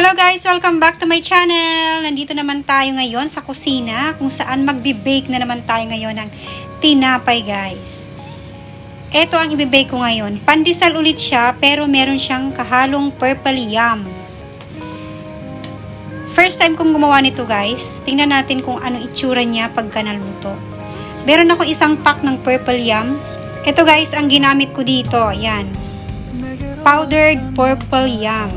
Hello guys! Welcome back to my channel! Nandito naman tayo ngayon sa kusina kung saan magbe-bake na naman tayo ngayon ng tinapay guys. Ito ang ibe-bake ko ngayon. Pandesal ulit siya pero meron siyang kahalong purple yam. First time kong gumawa nito guys. Tingnan natin kung anong itsura niya pagka naluto. Meron ako isang pack ng purple yam. Ito guys ang ginamit ko dito. Ayan. Powdered purple yam.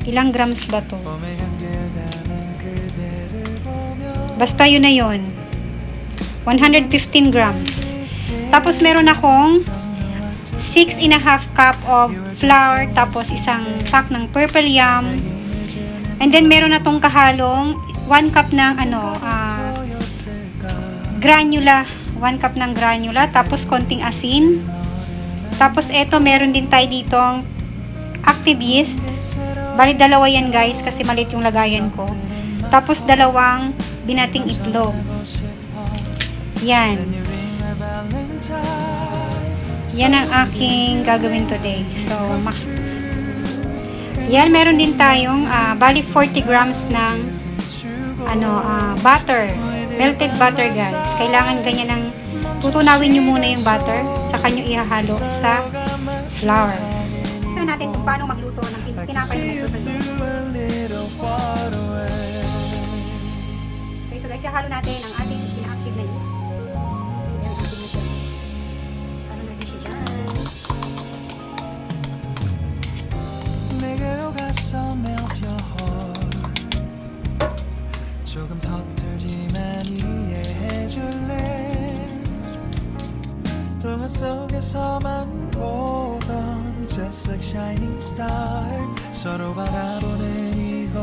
Ilang grams ba to? Basta yun na yun. 115 grams. Tapos meron akong 6.5 cup of flour. Tapos isang pack ng purple yam. And then meron na tong kahalong 1 cup ng granula. 1 cup ng granula. Tapos konting asin. Tapos eto meron din tayo ditong active yeast. Bali dalawa yan guys kasi maliit yung lagayan ko. Tapos dalawang binating itlog. Yan. Yan ang aking gagawin today. So, yan meron din tayong bali 40 grams ng butter. Melted butter guys. Kailangan ganyan ng tutunawin nyo muna yung butter. Saka nyo ihahalo sa flour. Tignan natin kung paano magluto ng tinapay na ito. So ito guys, ihahalo natin ang ating ina-active na yeast. Ayan, active na siya. Halo natin siya dyan. 내게로 가서 melt your heart 조금 서툴지만 이해해줄래 동화 속에서만 보던 just like shining star 서로 바라보는 이곳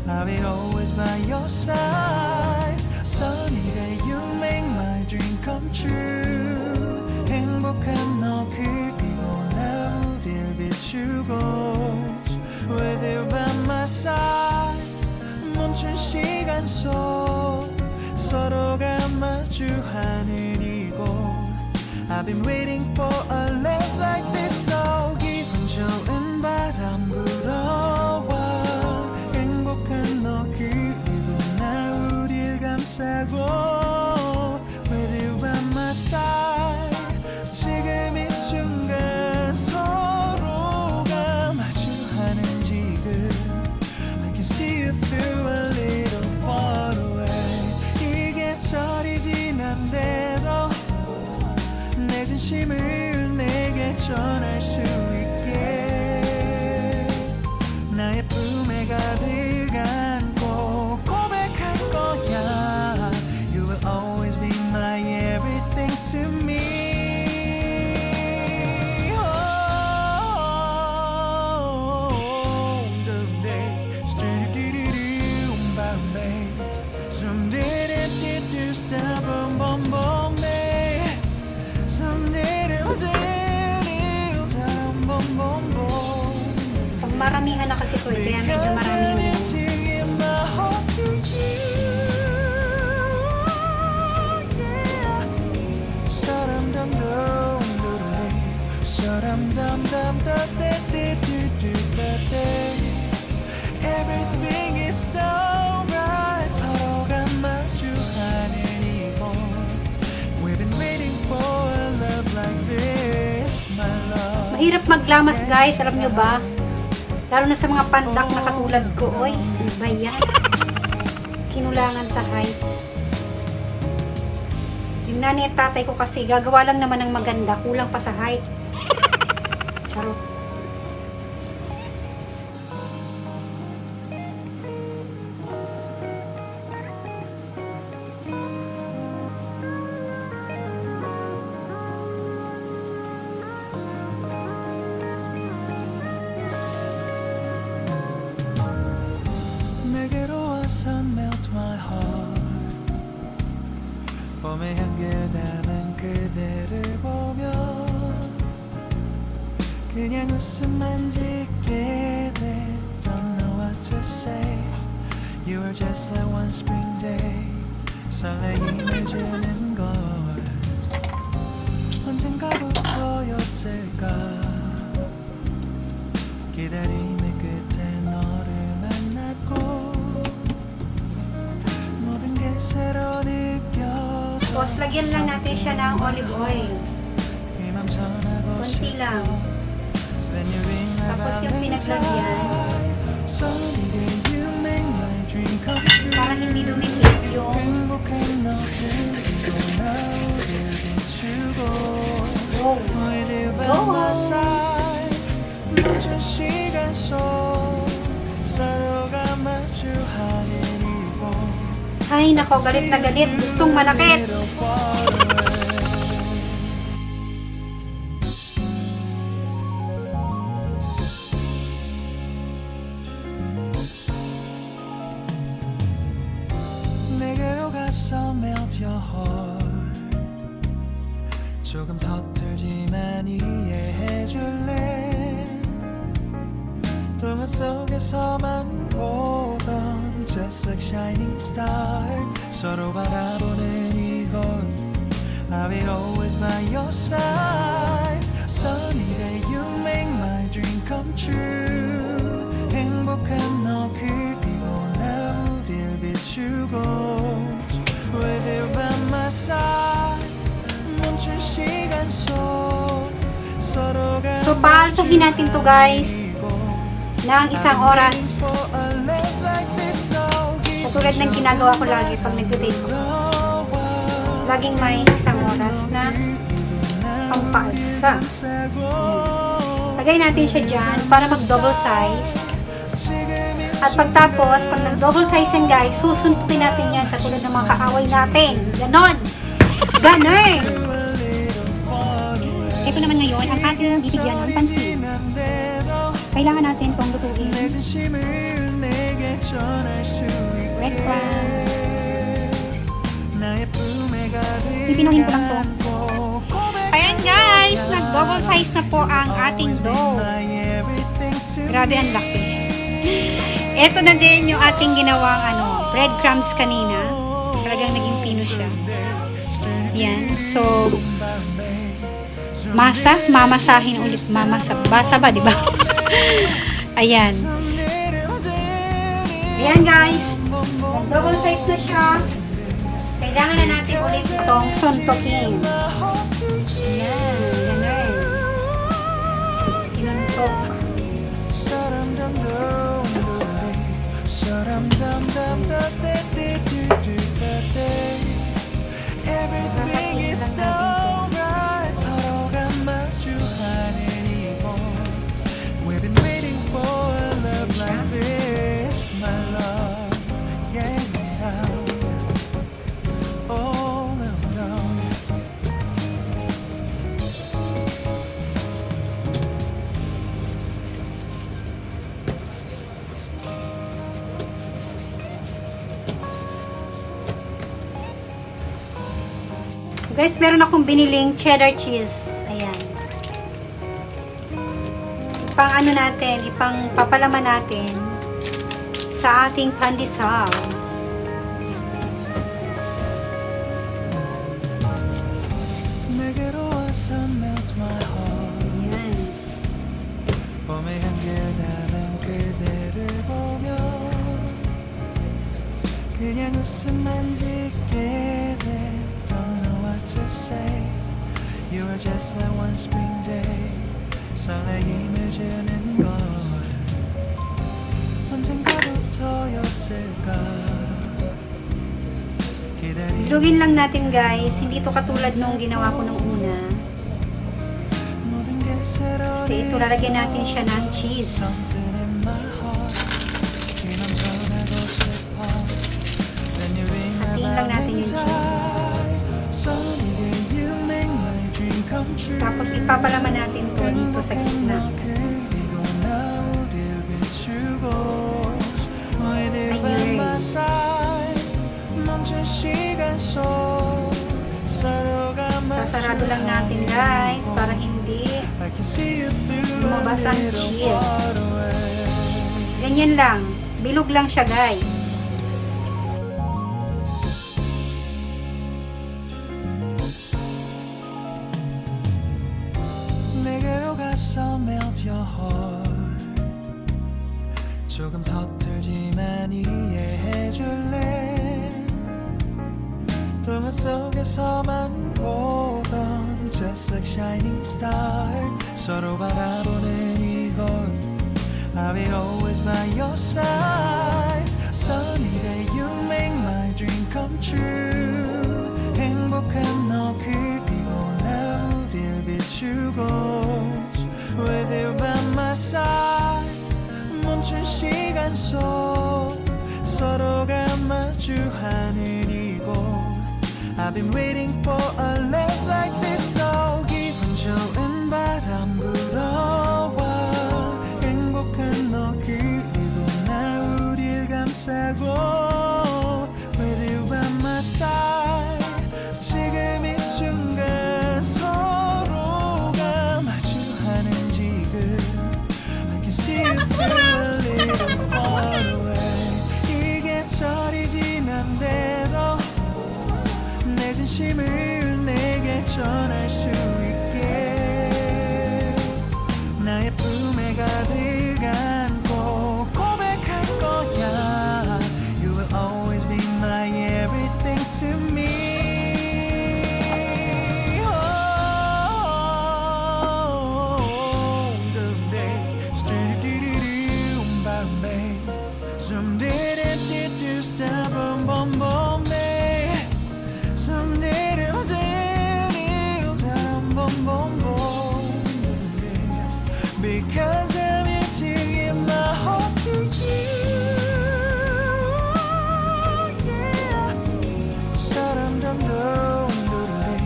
I'll be always by your side Sunny day you make my dream come true 행복한 너 그리고 나 우릴 비추고 With you by my side 멈춘 시간 속 서로가 마주하는 이곳 I've been waiting for a love like this so 기분 좋은 바람 불어와 행복한 너 그리고 나 우릴 감싸고 With you by my side 지금 이 순간 서로가 마주하는 지금 I can see you through a little far away 이게 철이 지난데도 내 진심을 내게 전할 수 있게 나의 품에 가득 안고 고백할 거야 You will always be my everything to me Pag maramihan na kasi ito kaya medyo marami yung Everything is so right 서로가 마주하는 이곳 We've been waiting for a love like this my love mahirap maglamas guys, alam nyo ba? Lalo na sa mga pandak na katulad ko. Oy, ano ba yan? Kinulangan sa height. Yung nanay at tatay ko kasi gagawa lang naman ng maganda, kulang pa sa height. Charot. melt my heart 봄의 향기를 담은 그대를 보며 그냥 웃음만 짓게 돼 Don't know what to say You were just like one spring day 설레임을 주는 걸 언젠가부터였을까 기다림의 끝엔 Tapos, lagyan lang natin siya ng olive oil. Konti lang. Tapos, yung pinaglagyan, para hindi dumikit yung ay, nako, galit na galit. Gustong manakit. 내게로 가서 melt your heart 조금 서툴지만 이해해줄래 동화 속에서만 보던 just like shining star 서로 바라보는 이곳 I will always by your side Sunny day you make my dream come true 행복한 너 그리고 나 우릴 비추고 With you by my side 멈춘 시간 속 서로가 So, paalsugin natin to guys ng isang oras. Katulad ng ginagawa ko lagi pag nag-date ko. Laging may isang oras na pampaalsa. Lagay natin siya dyan para mag-double size. At pagtapos, pag nag-double size yan guys, susuntukin natin yan katulad ng mga kaaway natin. Ganon! Ganon! Ito naman ngayon, ang ating bibigyan ng pansin. Kailangan natin itong lutuin. Breadcrumbs. Pipinuhin ko lang to. Ayan guys, nag-double size na po ang ating dough. Grabe, ang laki. Ito na din yung ating ginawang breadcrumbs kanina. Talagang naging pino siya. Yan. So, mamasahin ulit. Basa ba, di ba? Ayan. Ayan guys. Double size na siya. Kailangan na natin ulit itong suntokin. Ayan. Ganun. Sinuntok. Everything is so right 서로가 마주하는 이곳 We've been waiting for a love like this my love yeah oh no no Guys, meron akong biniling cheddar cheese. Ayan. Ipang natin, ipang papalaman natin sa ating pandesal. 내게로 와서 melt my heart Ayan. 봄에 한결나는 그대를 보며 그냥 웃음만 짓게 돼 Don't know what to say You are just like one spring day 설레임을 주는 걸 언젠가부터였을까 Ilugin lang natin guys. Hindi ito katulad nung ginawa ko nung una. Kasi ito lalagyan natin siya ng cheese. Hatiin lang natin yung cheese. Tapos ipapalaman natin to dito sa gitna. Ayun. Sasarado lang natin guys para hindi lumabas ang cheese. Ganyan lang. Bilog lang siya guys. 내게로 가서 melt your heart 조금 서툴지만 이해해줄래 동화 속에서만 보던 Just like shining star 서로 바라보는 이곳 I'll be always by your side Sunny day you make my dream come true 행복한 너 그리고 나 우릴 비추고 With you by my side 멈춘 시간 속 서로가 마주하는 이곳 I've been waiting for a love like this So 기분 좋은 바람 불어와 행복한 너 그리고 나 우릴 감싸고 With you by my side 지금 이 순간 서로가 마주하는 지금 I can see you through a little far away 이게 철이 지난데도 내 진심을 내게 전할 수 있게 나의 품에 가득 안고 고백할 거야 You will always be my everything to me Because I'm here to give my heart to you Yeah Sa-dum-dum-dum-dum-dum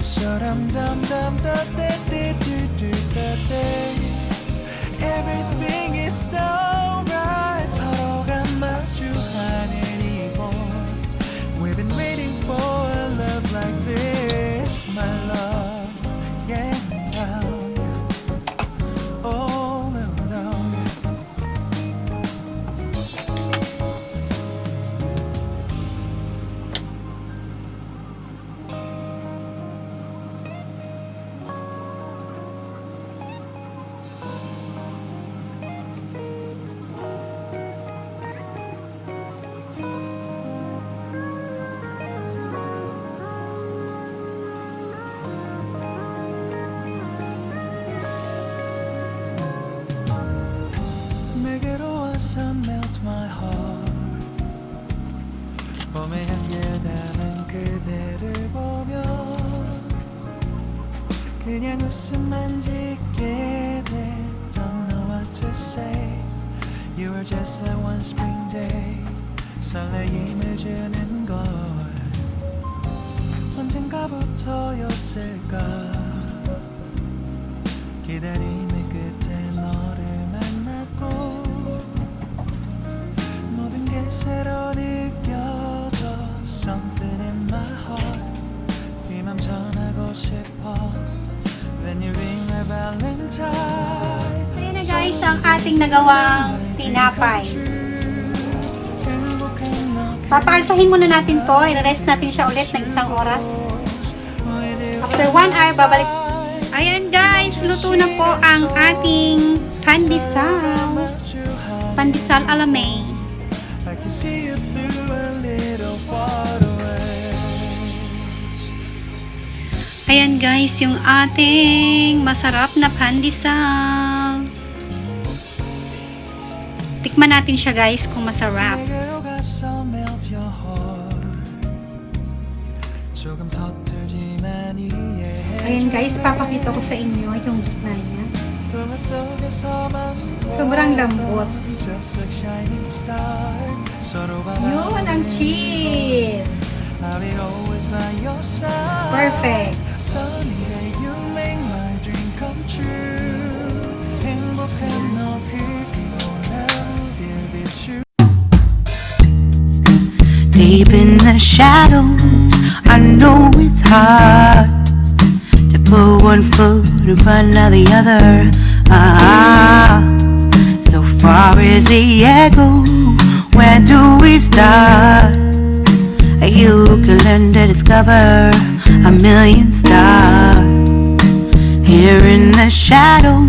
Sa-dum-dum-dum-dum-dum-dum-dum Everything is so right 서로가 마주하는 이곳 We've been waiting for a love like this My love Yeah Oh no no 내게로 와서 melt my heart 봄의 향기에 담은 그대를 보며 그냥 웃음만 짓게 돼 Don't know what to say You were just like one spring day 설레임을 주는 걸 언젠가부터였을까 기다림의 끝에 너를 만났고 모든 게 새로 느껴져 Something in my heart 이 맘 전하고 싶어 When you ring my valentine So yun na guys, ang ating nagawang tinapay. Papaalsahin muna natin to. I-rest natin siya ulit ng 1 oras. After 1 hour, babalik. Ayan guys, luto na po ang ating pandesal. Pandesal alamay. I can see you through a little far away Ayan guys, yung ating masarap na pandesal. Tikman natin siya guys kung masarap. 내게로 가서 melt your heart 조금 서툴지만 이해해 Ayan guys, papakita ko sa inyo yung gitna niya. 동화 속에서만 Sobrang lambot. Just like shining star 서로 Yun ang cheese. I'll be always by your side Perfect. Sunny day you make my dream come true 행복한 너 그리고 나 우릴 비추 Deep in the shadows, I know it's hard to put one foot in front of the other. So far as the echo, where do we start? You can learn to discover a million stars. Here in the shadows,